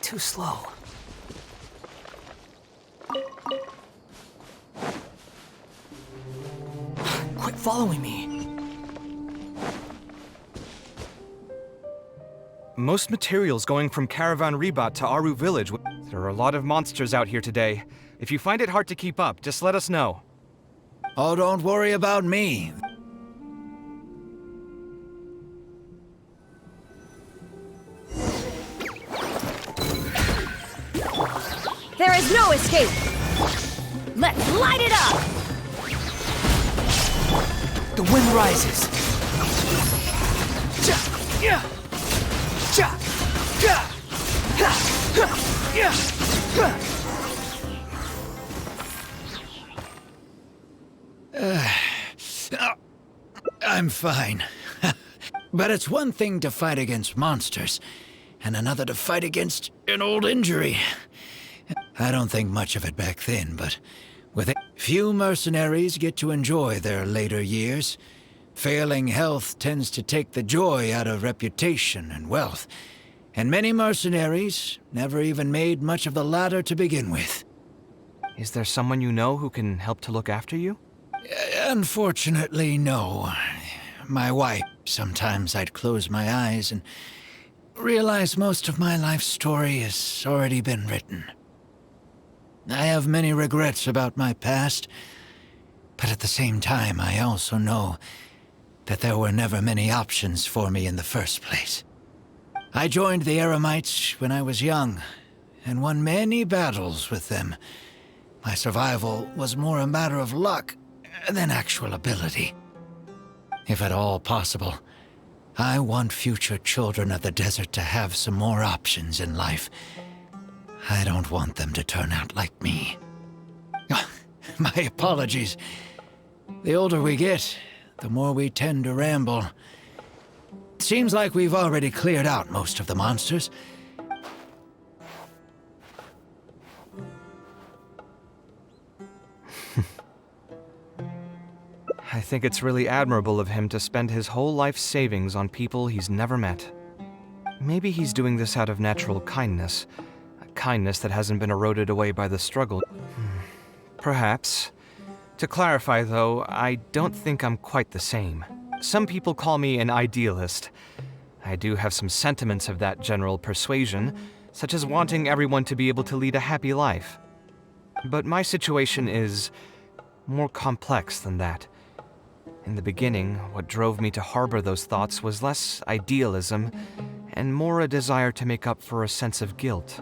Too slow. Quit following me. Most materials going from Caravan Ribat to Aru Village. There are a lot of monsters out here today. If you find it hard to keep up, just let us know. Oh, don't worry about me. There is no escape! Let's light it up! The wind rises. I'm fine. But it's one thing to fight against monsters, and another to fight against an old injury. I don't think much of it back then, but with it, few mercenaries get to enjoy their later years. Failing health tends to take the joy out of reputation and wealth, and many mercenaries never even made much of the latter to begin with. Is there someone you know who can help to look after you? Unfortunately, no. My wife. Sometimes I'd close my eyes and realize most of my life story has already been written. I have many regrets about my past, but at the same time, I also know that there were never many options for me in the first place. I joined the Eremites when I was young, and won many battles with them. My survival was more a matter of luck than actual ability. If at all possible, I want future children of the desert to have some more options in life. I don't want them to turn out like me. My apologies. The older we get, the more we tend to ramble. Seems like we've already cleared out most of the monsters. I think it's really admirable of him to spend his whole life's savings on people he's never met. Maybe he's doing this out of natural kindness. A kindness that hasn't been eroded away by the struggle. Perhaps. To clarify, though, I don't think I'm quite the same. Some people call me an idealist. I do have some sentiments of that general persuasion, such as wanting everyone to be able to lead a happy life. But my situation is more complex than that. In the beginning, what drove me to harbor those thoughts was less idealism and more a desire to make up for a sense of guilt.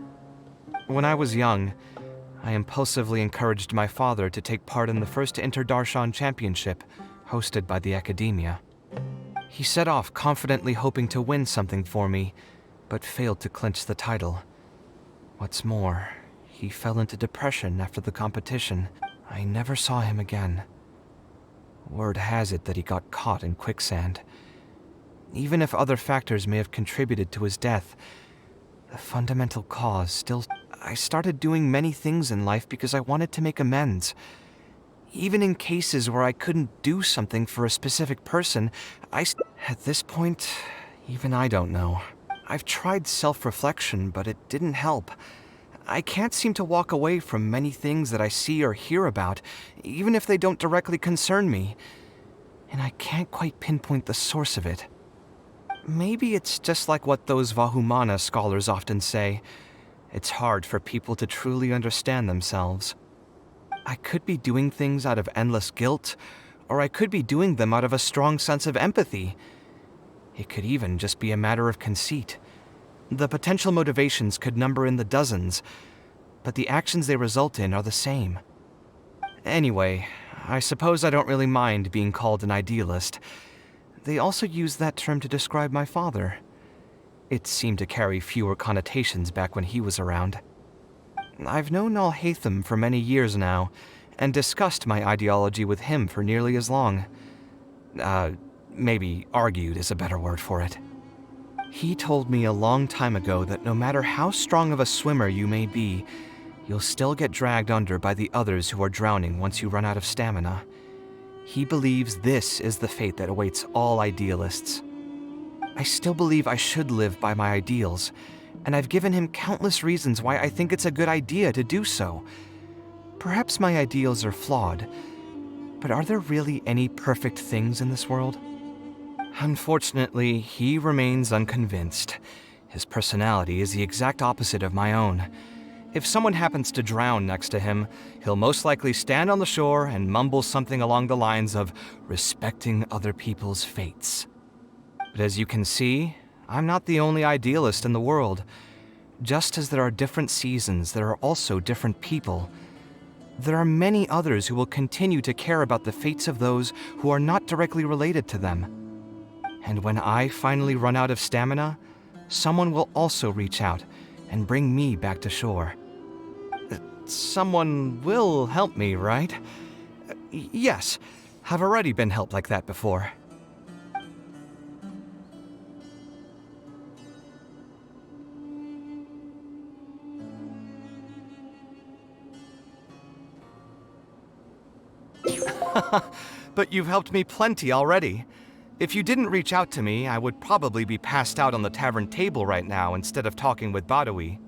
When I was young, I impulsively encouraged my father to take part in the first Inter-Darshan Championship, hosted by the Academia. He set off confidently hoping to win something for me, but failed to clinch the title. What's more, he fell into depression after the competition. I never saw him again. Word has it that he got caught in quicksand. Even if other factors may have contributed to his death, the fundamental cause still... I started doing many things in life because I wanted to make amends. Even in cases where I couldn't do something for a specific person, at this point, even I don't know. I've tried self-reflection, but it didn't help. I can't seem to walk away from many things that I see or hear about, even if they don't directly concern me. And I can't quite pinpoint the source of it. Maybe it's just like what those Vahumana scholars often say. It's hard for people to truly understand themselves. I could be doing things out of endless guilt, or I could be doing them out of a strong sense of empathy. It could even just be a matter of conceit. The potential motivations could number in the dozens, but the actions they result in are the same. Anyway, I suppose I don't really mind being called an idealist. They also use that term to describe my father. It seemed to carry fewer connotations back when he was around. I've known Al-Haytham for many years now, and discussed my ideology with him for nearly as long. Maybe argued is a better word for it. He told me a long time ago that no matter how strong of a swimmer you may be, you'll still get dragged under by the others who are drowning once you run out of stamina. He believes this is the fate that awaits all idealists. I still believe I should live by my ideals, and I've given him countless reasons why I think it's a good idea to do so. Perhaps my ideals are flawed, but are there really any perfect things in this world? Unfortunately, he remains unconvinced. His personality is the exact opposite of my own. If someone happens to drown next to him, he'll most likely stand on the shore and mumble something along the lines of respecting other people's fates. But as you can see, I'm not the only idealist in the world. Just as there are different seasons, there are also different people. There are many others who will continue to care about the fates of those who are not directly related to them. And when I finally run out of stamina, someone will also reach out and bring me back to shore. Someone will help me, right? Yes, I've already been helped like that before. But you've helped me plenty already. If you didn't reach out to me, I would probably be passed out on the tavern table right now instead of talking with Badawi.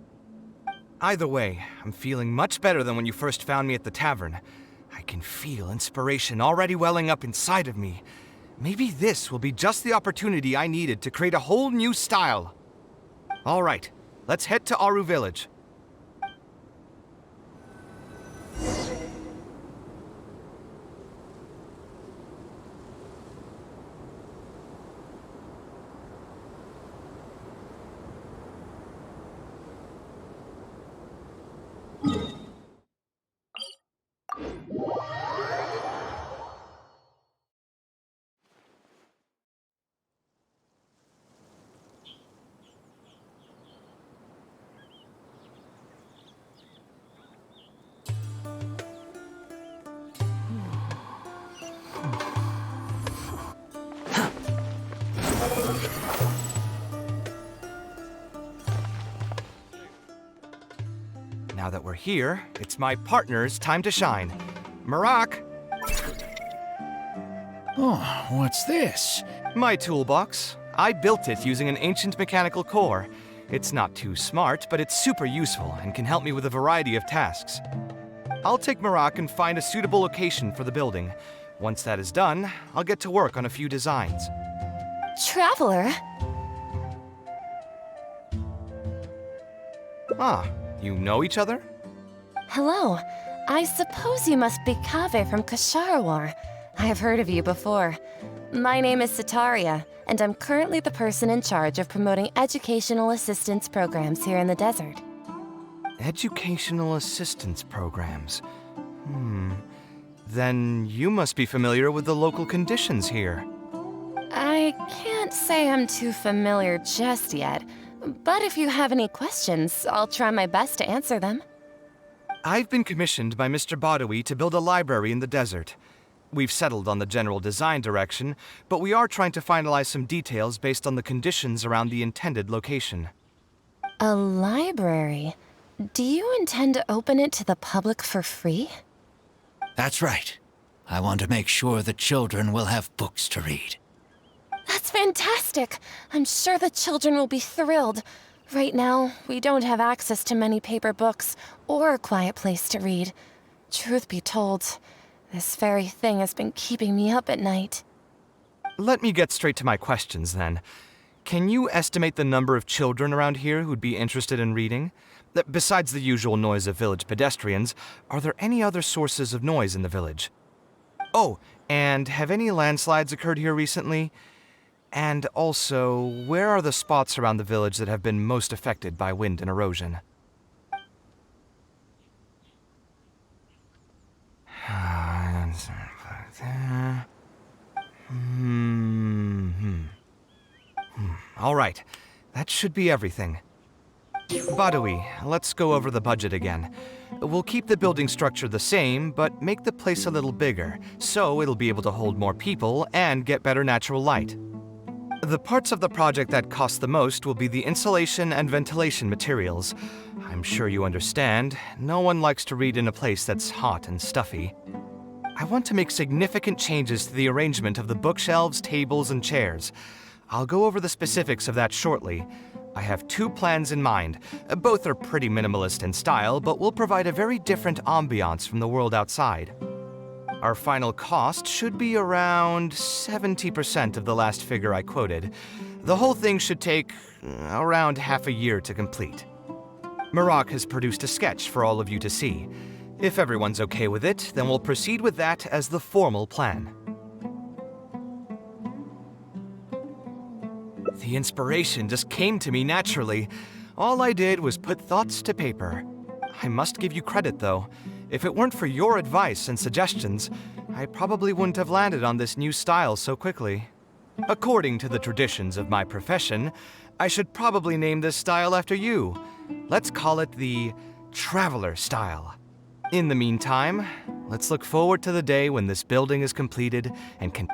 Either way, I'm feeling much better than when you first found me at the tavern. I can feel inspiration already welling up inside of me. Maybe this will be just the opportunity I needed to create a whole new style. All right, let's head to Aru Village. Now that we're here, it's my partner's time to shine. Marak! Oh, what's this? My toolbox. I built it using an ancient mechanical core. It's not too smart, but it's super useful and can help me with a variety of tasks. I'll take Marak and find a suitable location for the building. Once that is done, I'll get to work on a few designs. Traveler? Ah, you know each other? Hello. I suppose you must be Kaveh from Kasharawar. I have heard of you before. My name is Sataria, and I'm currently the person in charge of promoting educational assistance programs here in the desert. Educational assistance programs. Then you must be familiar with the local conditions here. I can't say I'm too familiar just yet, but if you have any questions, I'll try my best to answer them. I've been commissioned by Mr. Badawi to build a library in the desert. We've settled on the general design direction, but we are trying to finalize some details based on the conditions around the intended location. A library? Do you intend to open it to the public for free? That's right. I want to make sure the children will have books to read. That's fantastic! I'm sure the children will be thrilled. Right now, we don't have access to many paper books or a quiet place to read. Truth be told, this very thing has been keeping me up at night. Let me get straight to my questions then. Can you estimate the number of children around here who'd be interested in reading? Besides the usual noise of village pedestrians, are there any other sources of noise in the village? Oh, and have any landslides occurred here recently? And also, where are the spots around the village that have been most affected by wind and erosion? All right, that should be everything. Badawi, let's go over the budget again. We'll keep the building structure the same, but make the place a little bigger, so it'll be able to hold more people and get better natural light. The parts of the project that cost the most will be the insulation and ventilation materials. I'm sure you understand, no one likes to read in a place that's hot and stuffy. I want to make significant changes to the arrangement of the bookshelves, tables, and chairs. I'll go over the specifics of that shortly. I have 2 plans in mind. Both are pretty minimalist in style, but will provide a very different ambiance from the world outside. Our final cost should be around 70% of the last figure I quoted. The whole thing should take around half a year to complete. Marak has produced a sketch for all of you to see. If everyone's okay with it, then we'll proceed with that as the formal plan. The inspiration just came to me naturally. All I did was put thoughts to paper. I must give you credit, though. If it weren't for your advice and suggestions, I probably wouldn't have landed on this new style so quickly. According to the traditions of my profession, I should probably name this style after you. Let's call it the Traveler style. In the meantime, let's look forward to the day when this building is completed and can...